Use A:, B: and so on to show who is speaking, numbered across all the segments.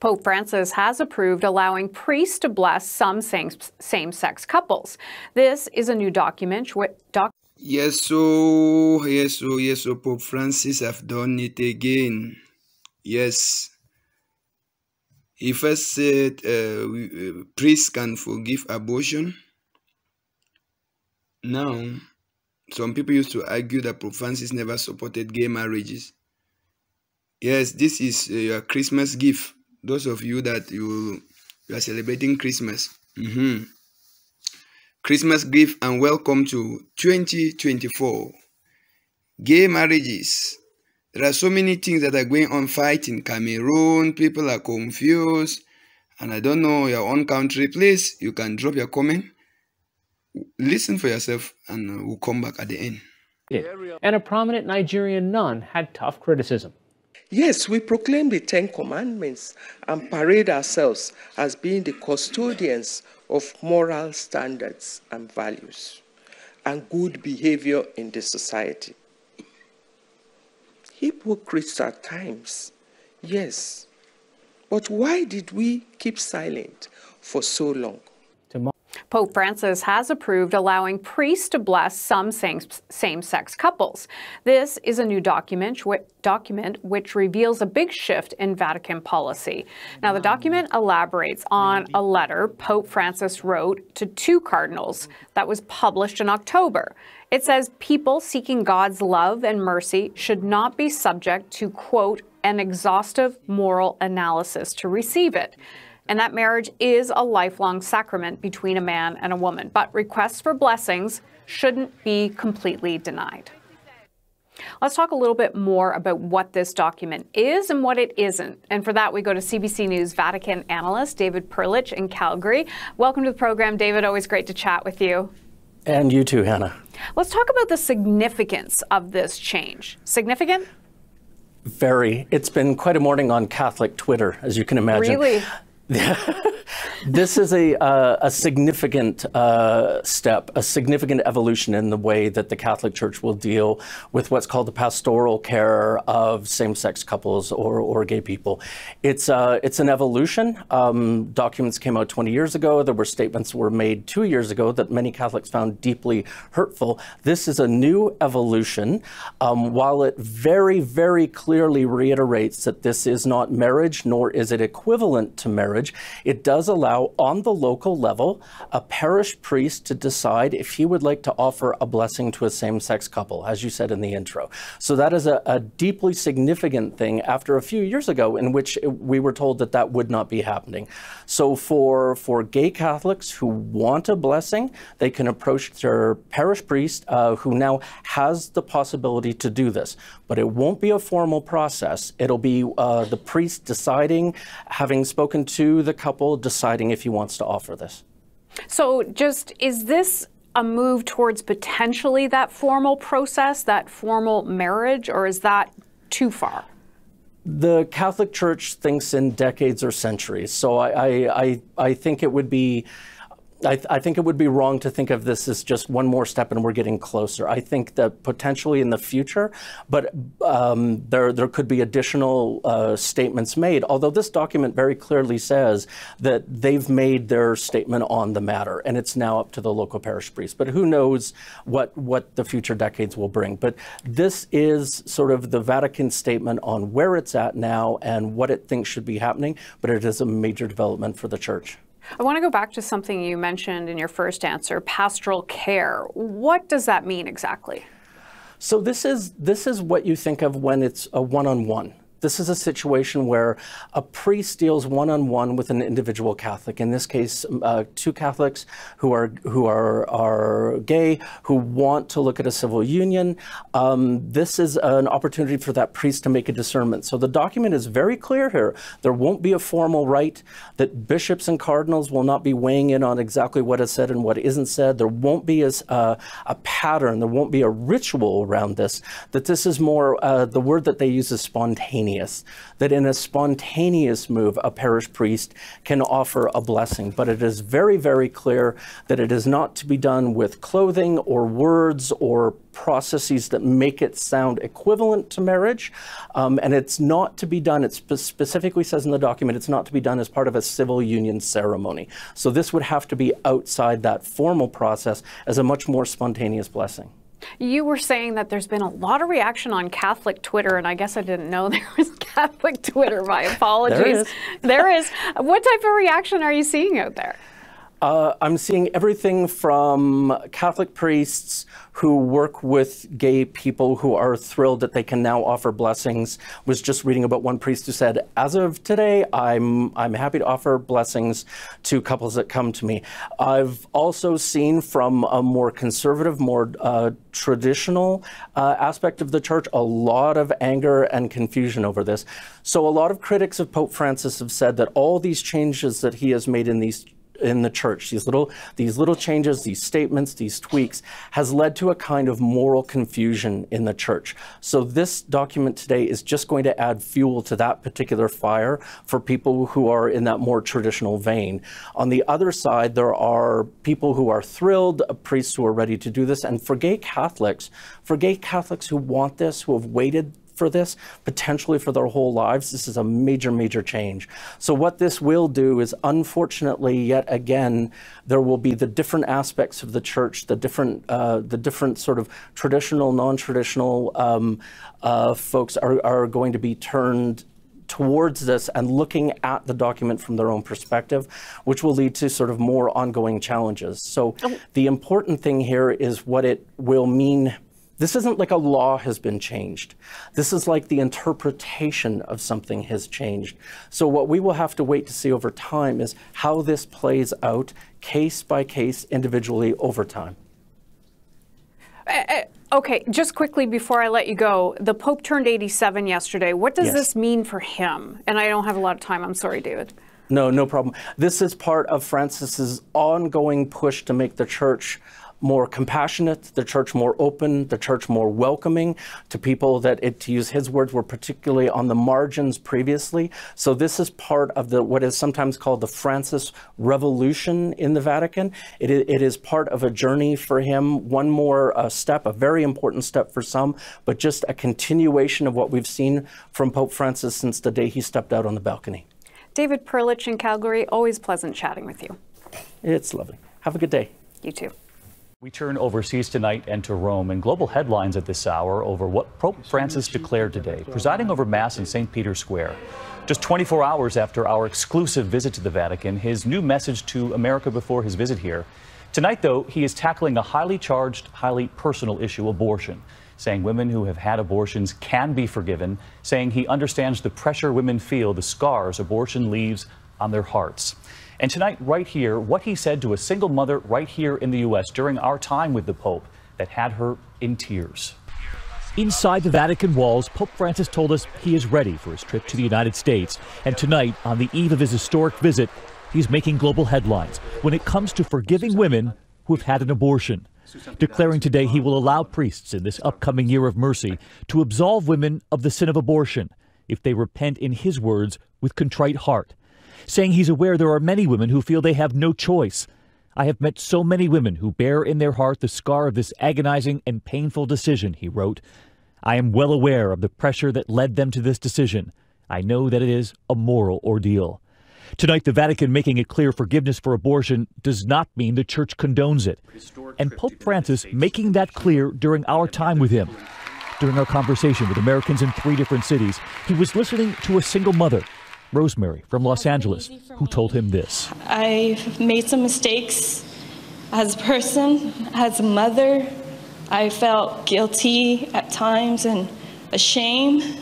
A: Pope Francis has approved allowing priests to bless some same-sex couples. This is a new document.
B: Yes, so Pope Francis have done it again. Yes. He first said priests can forgive abortion. Now, some people used to argue that Pope Francis never supported gay marriages. Yes, this is your Christmas gift. Those of you that you are celebrating Christmas. Christmas gift and welcome to 2024. Gay marriages. There are so many things that are going on fight in Cameroon. People are confused. And I don't know your own country. Please, you can drop your comment. Listen for yourself and we'll come back at the end.
C: And a prominent Nigerian nun had tough criticism.
D: Yes, we proclaim the 10 Commandments and parade ourselves as being the custodians of moral standards and values and good behavior in the society. Hypocrites at times, yes. But why did we keep silent for so long?
A: Pope Francis has approved allowing priests to bless some same-sex couples. This is a new document which reveals a big shift in Vatican policy. Now, the document elaborates on a letter Pope Francis wrote to 2 cardinals that was published in October. It says people seeking God's love and mercy should not be subject to, quote, an exhaustive moral analysis to receive it, and that marriage is a lifelong sacrament between a man and a woman. But requests for blessings shouldn't be completely denied. Let's talk a little bit more about what this document is and what it isn't. And for that, we go to CBC News Vatican analyst David Perlich in Calgary. Welcome to the program, David. Always great to chat with you.
E: And you too, Hannah. Let's
A: talk about the significance of this change. Significant?
E: Very. It's been quite a morning on Catholic Twitter, as you can imagine.
A: Really?
E: This is a significant step, a significant evolution in the way that the Catholic Church will deal with what's called the pastoral care of same-sex couples or gay people. It's an evolution. Documents came out 20 years ago. There were statements were made 2 years ago that many Catholics found deeply hurtful. This is a new evolution. While it very, very clearly reiterates that this is not marriage, nor is it equivalent to marriage, it does allow, on the local level, a parish priest to decide if he would like to offer a blessing to a same-sex couple, as you said in the intro. So that is a deeply significant thing after a few years ago in which we were told that that would not be happening. So for gay Catholics who want a blessing, they can approach their parish priest who now has the possibility to do this. But it won't be a formal process. It'll be the priest deciding, having spoken to the couple, deciding if he wants to offer this.
A: So is this a move towards potentially that formal process, that formal marriage, or is that too far?
E: The Catholic Church thinks in decades or centuries. So I think it would be I think it would be wrong to think of this as just one more step and we're getting closer. I think that potentially in the future, but there could be additional statements made, although this document very clearly says that they've made their statement on the matter and it's now up to the local parish priest. But who knows what the future decades will bring. But this is sort of the Vatican statement on where it's at now and what it thinks should be happening, but it is a major development for the Church.
A: I want to go back to something you mentioned in your first answer, pastoral care. What does that mean exactly?
E: So this is what you think of when it's a one-on-one. This is a situation where a priest deals one-on-one with an individual Catholic. In this case, 2 Catholics who are gay, who want to look at a civil union. This is an opportunity for that priest to make a discernment. So the document is very clear here. There won't be a formal rite, that bishops and cardinals will not be weighing in on exactly what is said and what isn't said. There won't be a pattern. There won't be a ritual around this. That this is more, the word that they use is spontaneous. spontaneous, that in a spontaneous move, a parish priest can offer a blessing. But it is very, very clear that it is not to be done with clothing or words or processes that make it sound equivalent to marriage. And it's not to be done, it specifically says in the document, it's not to be done as part of a civil union ceremony. So this would have to be outside that formal process as a much more spontaneous blessing.
A: You were saying that there's been a lot of reaction on Catholic Twitter, and I guess I didn't know there was Catholic Twitter. My apologies. There is. What type of reaction are you seeing out there?
E: I'm seeing everything from Catholic priests who work with gay people who are thrilled that they can now offer blessings. Was just reading about one priest who said, as of today, I'm happy to offer blessings to couples that come to me. I've also seen from a more conservative, more traditional aspect of the church, a lot of anger and confusion over this. So a lot of critics of Pope Francis have said that all these changes that he has made in the church, these little changes, these statements, these tweaks, has led to a kind of moral confusion in the church. So this document today is just going to add fuel to that particular fire for people who are in that more traditional vein. On the other side, there are people who are thrilled, priests who are ready to do this, and for gay Catholics who want this, who have waited for this, potentially for their whole lives, this is a major, major change. So what this will do is, unfortunately, yet again, there will be the different aspects of the church, the different sort of traditional, non-traditional folks are going to be turned towards this and looking at the document from their own perspective, which will lead to sort of more ongoing challenges. So the important thing here is what it will mean. This isn't like a law has been changed. This is like the interpretation of something has changed. So what we will have to wait to see over time is how this plays out case by case, individually, over time.
A: Okay, just quickly before I let you go, the Pope turned 87 yesterday. What does this mean for him? And I don't have a lot of time. I'm sorry, David.
E: No problem. This is part of Francis's ongoing push to make the church more compassionate, the church more open, the church more welcoming to people that, to use his words, were particularly on the margins previously. So this is part of what is sometimes called the Francis Revolution in the Vatican. It is part of a journey for him, one more step, a very important step for some, but just a continuation of what we've seen from Pope Francis since the day he stepped out on the balcony.
A: David Perlich in Calgary, always pleasant chatting with you.
E: It's lovely. Have a good day.
A: You too.
F: We turn overseas tonight and to Rome, and global headlines at this hour over what Pope Francis declared today, presiding over Mass in St. Peter's Square. Just 24 hours after our exclusive visit to the Vatican, his new message to America before his visit here. Tonight, though, he is tackling a highly charged, highly personal issue, abortion, saying women who have had abortions can be forgiven, saying he understands the pressure women feel, the scars abortion leaves on their hearts. And tonight, right here, what he said to a single mother right here in the U.S. during our time with the Pope that had her in tears.
G: Inside the Vatican walls, Pope Francis told us he is ready for his trip to the United States. And tonight, on the eve of his historic visit, he's making global headlines when it comes to forgiving women who have had an abortion. Declaring today he will allow priests in this upcoming year of mercy to absolve women of the sin of abortion if they repent, in his words, with contrite heart. Saying he's aware there are many women who feel they have no choice. I have met so many women who bear in their heart the scar of this agonizing and painful decision, he wrote. I am well aware of the pressure that led them to this decision. I know that it is a moral ordeal. Tonight, the Vatican making it clear forgiveness for abortion does not mean the church condones it. And Pope Francis making that clear during our time with him. During our conversation with Americans in 3 different cities, he was listening to a single mother, Rosemary from Los Angeles, who told him this.
H: I've made some mistakes as a person, as a mother. I felt guilty at times and ashamed.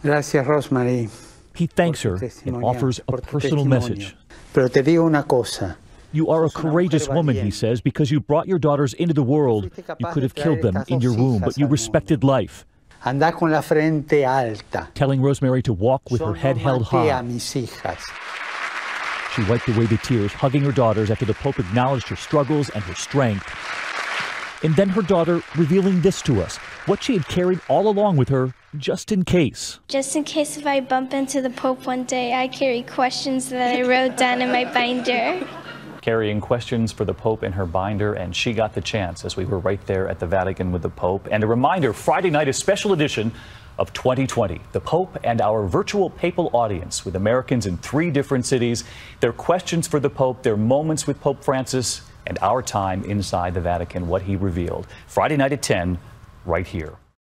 I: Gracias, Rosemary.
G: He thanks her and offers a personal message.
I: Pero te digo una cosa.
G: You are a courageous woman, he says, because you brought your daughters into the world. You could have killed them in your womb, but you respected life.
I: Anda con la frente alta.
G: Telling Rosemary to walk with her head held high. She wiped away the tears, hugging her daughters after the Pope acknowledged her struggles and her strength. And then her daughter revealing this to us, what she had carried all along with her just in case.
J: Just in case if I bump into the Pope one day, I carry questions that I wrote down in my binder.
F: Carrying questions for the Pope in her binder, and she got the chance as we were right there at the Vatican with the Pope. And a reminder, Friday night, a special edition of 2020, the Pope and our virtual papal audience with Americans in 3 different cities, their questions for the Pope, their moments with Pope Francis, and our time inside the Vatican, what he revealed. Friday night at 10, right here.